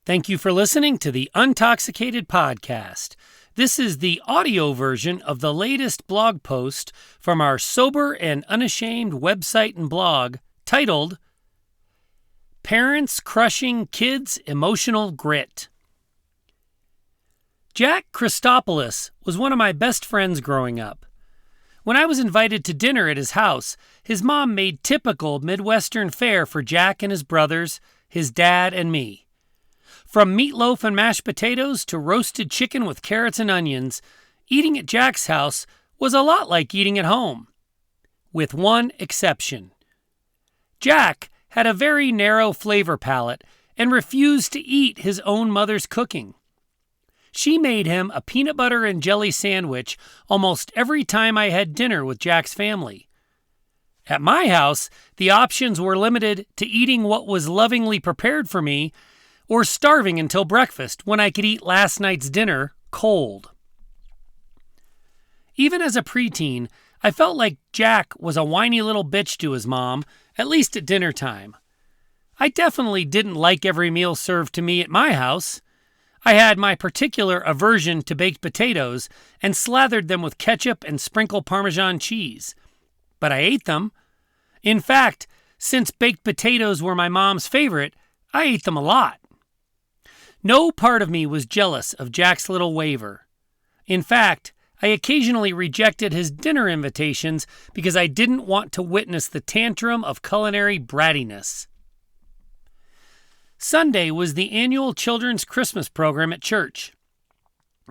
Thank you for listening to the Untoxicated Podcast. This is the audio version of the latest blog post from our Sober and Unashamed website and blog titled, Parents Crushing Kids' Emotional Grit. Jack Christopoulos was one of my best friends growing up. When I was invited to dinner at his house, his mom made typical Midwestern fare for Jack and his brothers, his dad, and me. From meatloaf and mashed potatoes to roasted chicken with carrots and onions, eating at Jack's house was a lot like eating at home, with one exception. Jack had a very narrow flavor palette and refused to eat his own mother's cooking. She made him a peanut butter and jelly sandwich almost every time I had dinner with Jack's family. At my house, the options were limited to eating what was lovingly prepared for me or starving until breakfast when I could eat last night's dinner cold. Even as a preteen, I felt like Jack was a whiny little bitch to his mom, at least at dinner time. I definitely didn't like every meal served to me at my house. I had my particular aversion to baked potatoes and slathered them with ketchup and sprinkled Parmesan cheese. But I ate them. In fact, since baked potatoes were my mom's favorite, I ate them a lot. No part of me was jealous of Jack's little waver. In fact, I occasionally rejected his dinner invitations because I didn't want to witness the tantrum of culinary brattiness. Sunday was the annual children's Christmas program at church.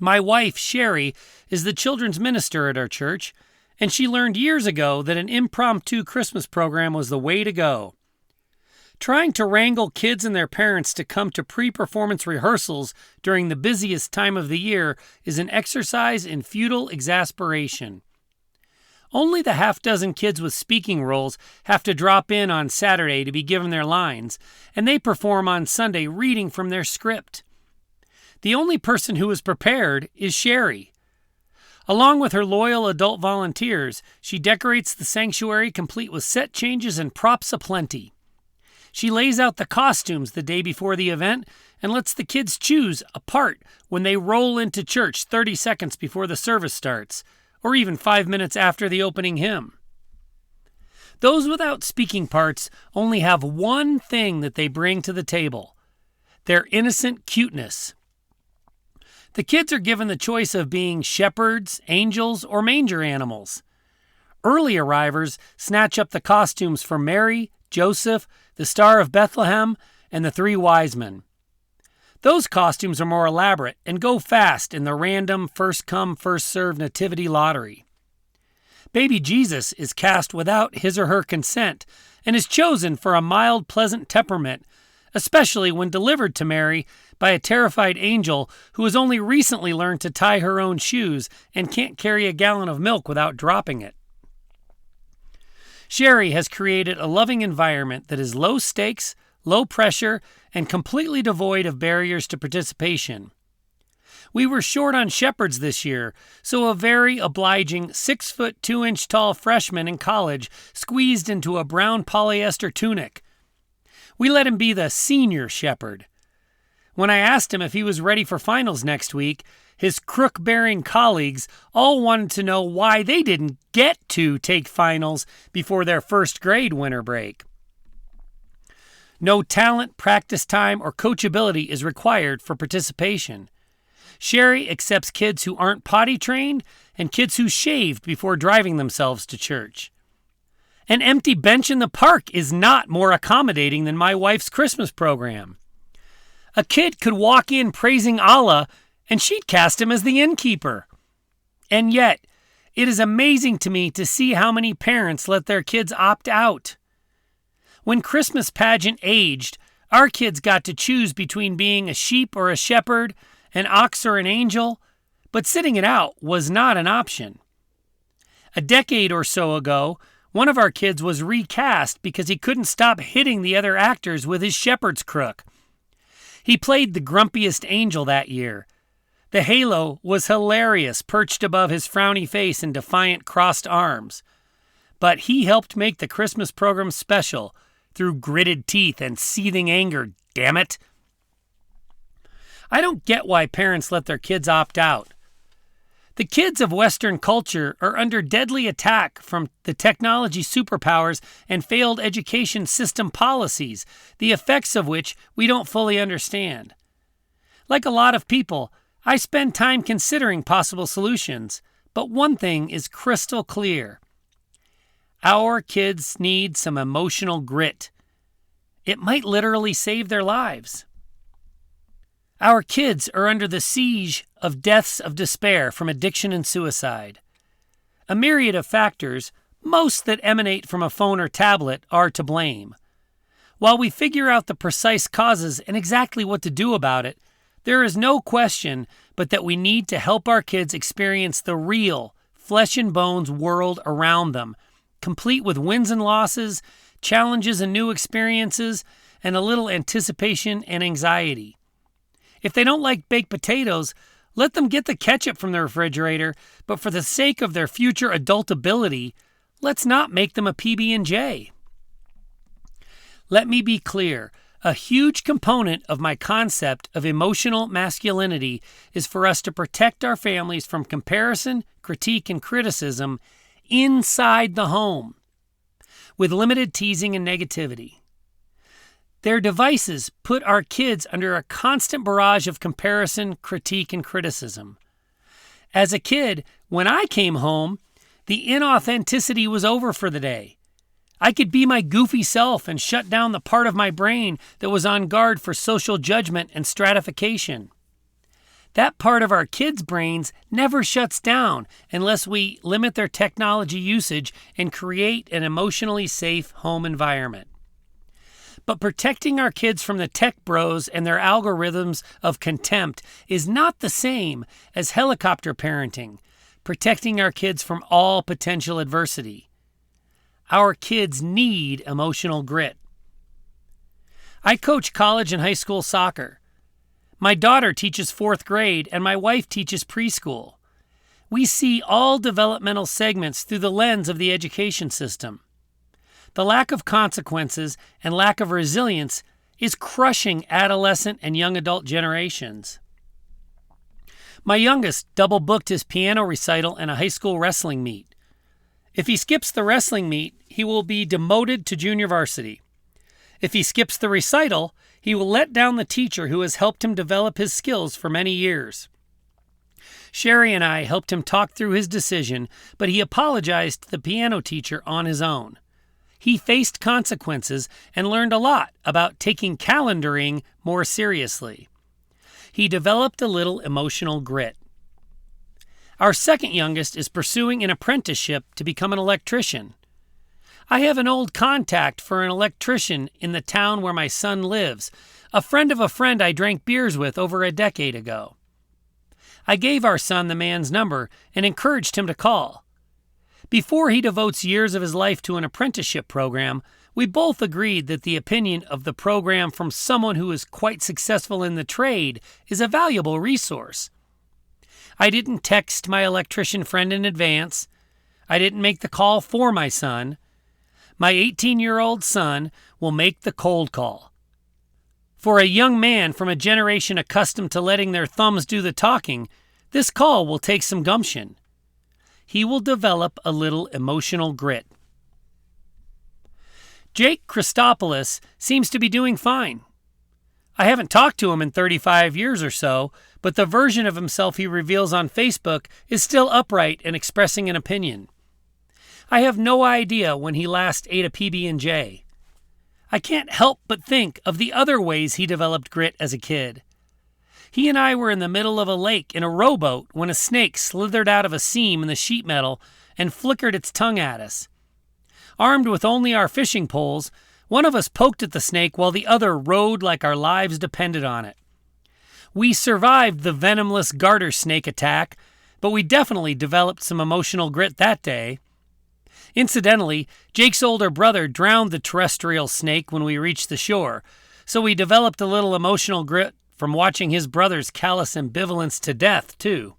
My wife, Sherry, is the children's minister at our church, and she learned years ago that an impromptu Christmas program was the way to go. Trying to wrangle kids and their parents to come to pre-performance rehearsals during the busiest time of the year is an exercise in futile exasperation. Only the half-dozen kids with speaking roles have to drop in on Saturday to be given their lines, and they perform on Sunday reading from their script. The only person who is prepared is Sherry. Along with her loyal adult volunteers, she decorates the sanctuary complete with set changes and props aplenty. She lays out the costumes the day before the event and lets the kids choose a part when they roll into church 30 seconds before the service starts, or even 5 minutes after the opening hymn. Those without speaking parts only have one thing that they bring to the table: their innocent cuteness. The kids are given the choice of being shepherds, angels, or manger animals. Early arrivers snatch up the costumes for Mary, Joseph, the Star of Bethlehem, and the 3 wise men. Those costumes are more elaborate and go fast in the random first-come, first-served nativity lottery. Baby Jesus is cast without his or her consent and is chosen for a mild, pleasant temperament, especially when delivered to Mary by a terrified angel who has only recently learned to tie her own shoes and can't carry a gallon of milk without dropping it. Sherry has created a loving environment that is low stakes, low pressure, and completely devoid of barriers to participation. We were short on shepherds this year, so a very obliging 6-foot 2-inch tall freshman in college squeezed into a brown polyester tunic. We let him be the senior shepherd. When I asked him if he was ready for finals next week, his crook-bearing colleagues all wanted to know why they didn't get to take finals before their first grade winter break. No talent, practice time, or coachability is required for participation. Sherry accepts kids who aren't potty trained and kids who shaved before driving themselves to church. An empty bench in the park is not more accommodating than my wife's Christmas program. A kid could walk in praising Allah and she'd cast him as the innkeeper. And yet, it is amazing to me to see how many parents let their kids opt out. When Christmas pageant aged, our kids got to choose between being a sheep or a shepherd, an ox or an angel, but sitting it out was not an option. A decade or so ago, one of our kids was recast because he couldn't stop hitting the other actors with his shepherd's crook. He played the grumpiest angel that year. The halo was hilarious, perched above his frowny face and defiant crossed arms. But he helped make the Christmas program special through gritted teeth and seething anger, damn it. I don't get why parents let their kids opt out. The kids of Western culture are under deadly attack from the technology superpowers and failed education system policies, the effects of which we don't fully understand. Like a lot of people, I spend time considering possible solutions, but one thing is crystal clear. Our kids need some emotional grit. It might literally save their lives. Our kids are under the siege of deaths of despair from addiction and suicide. A myriad of factors, most that emanate from a phone or tablet, are to blame. While we figure out the precise causes and exactly what to do about it, there is no question but that we need to help our kids experience the real, flesh and bones world around them, complete with wins and losses, challenges and new experiences, and a little anticipation and anxiety. If they don't like baked potatoes, let them get the ketchup from the refrigerator, but for the sake of their future adultability, let's not make them a PB&J. Let me be clear. A huge component of my concept of emotional masculinity is for us to protect our families from comparison, critique, and criticism inside the home, with limited teasing and negativity. Their devices put our kids under a constant barrage of comparison, critique, and criticism. As a kid, when I came home, the inauthenticity was over for the day. I could be my goofy self and shut down the part of my brain that was on guard for social judgment and stratification. That part of our kids' brains never shuts down unless we limit their technology usage and create an emotionally safe home environment. But protecting our kids from the tech bros and their algorithms of contempt is not the same as helicopter parenting, protecting our kids from all potential adversity. Our kids need emotional grit. I coach college and high school soccer. My daughter teaches 4th grade and my wife teaches preschool. We see all developmental segments through the lens of the education system. The lack of consequences and lack of resilience is crushing adolescent and young adult generations. My youngest double booked his piano recital and a high school wrestling meet. If he skips the wrestling meet, he will be demoted to junior varsity. If he skips the recital, he will let down the teacher who has helped him develop his skills for many years. Sherry and I helped him talk through his decision, but he apologized to the piano teacher on his own. He faced consequences and learned a lot about taking calendaring more seriously. He developed a little emotional grit. Our second youngest is pursuing an apprenticeship to become an electrician. I have an old contact for an electrician in the town where my son lives, a friend of a friend I drank beers with over a decade ago. I gave our son the man's number and encouraged him to call. Before he devotes years of his life to an apprenticeship program, we both agreed that the opinion of the program from someone who is quite successful in the trade is a valuable resource. I didn't text my electrician friend in advance. I didn't make the call for my son. My 18-year-old son will make the cold call. For a young man from a generation accustomed to letting their thumbs do the talking, this call will take some gumption. He will develop a little emotional grit. Jake Christopoulos seems to be doing fine. I haven't talked to him in 35 years or so, but the version of himself he reveals on Facebook is still upright and expressing an opinion. I have no idea when he last ate a PB&J. I can't help but think of the other ways he developed grit as a kid. He and I were in the middle of a lake in a rowboat when a snake slithered out of a seam in the sheet metal and flickered its tongue at us. Armed with only our fishing poles, one of us poked at the snake while the other rowed like our lives depended on it. We survived the venomous garter snake attack, but we definitely developed some emotional grit that day. Incidentally, Jake's older brother drowned the terrestrial snake when we reached the shore, so we developed a little emotional grit from watching his brother's callous ambivalence to death, too.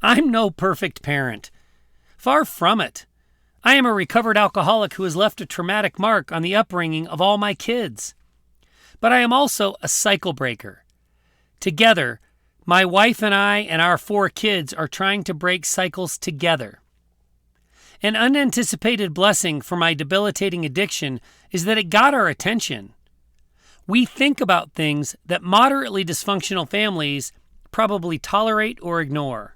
I'm no perfect parent. Far from it. I am a recovered alcoholic who has left a traumatic mark on the upbringing of all my kids. But I am also a cycle breaker. Together, my wife and I and our 4 kids are trying to break cycles together. An unanticipated blessing for my debilitating addiction is that it got our attention. We think about things that moderately dysfunctional families probably tolerate or ignore.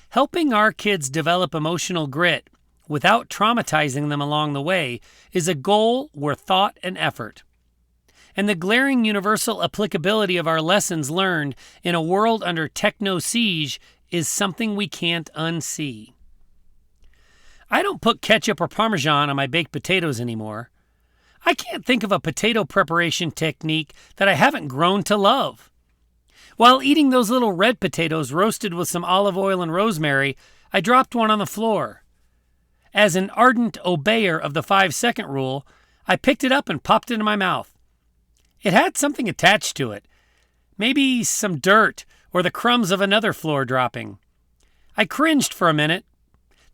Helping our kids develop emotional grit without traumatizing them along the way is a goal worth thought and effort. And the glaring universal applicability of our lessons learned in a world under techno siege is something we can't unsee. I don't put ketchup or Parmesan on my baked potatoes anymore. I can't think of a potato preparation technique that I haven't grown to love. While eating those little red potatoes roasted with some olive oil and rosemary, I dropped one on the floor. As an ardent obeyer of the 5-second rule, I picked it up and popped it in my mouth. It had something attached to it, maybe some dirt or the crumbs of another floor dropping. I cringed for a minute,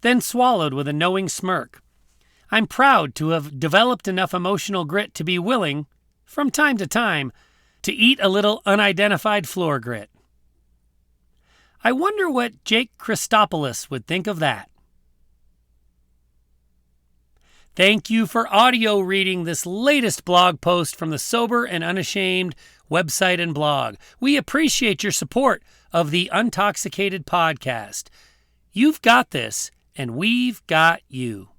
then swallowed with a knowing smirk. I'm proud to have developed enough emotional grit to be willing, from time to time, to eat a little unidentified floor grit. I wonder what Jake Christopoulos would think of that. Thank you for audio reading this latest blog post from the Sober and Unashamed website and blog. We appreciate your support of the Untoxicated podcast. You've got this, and we've got you.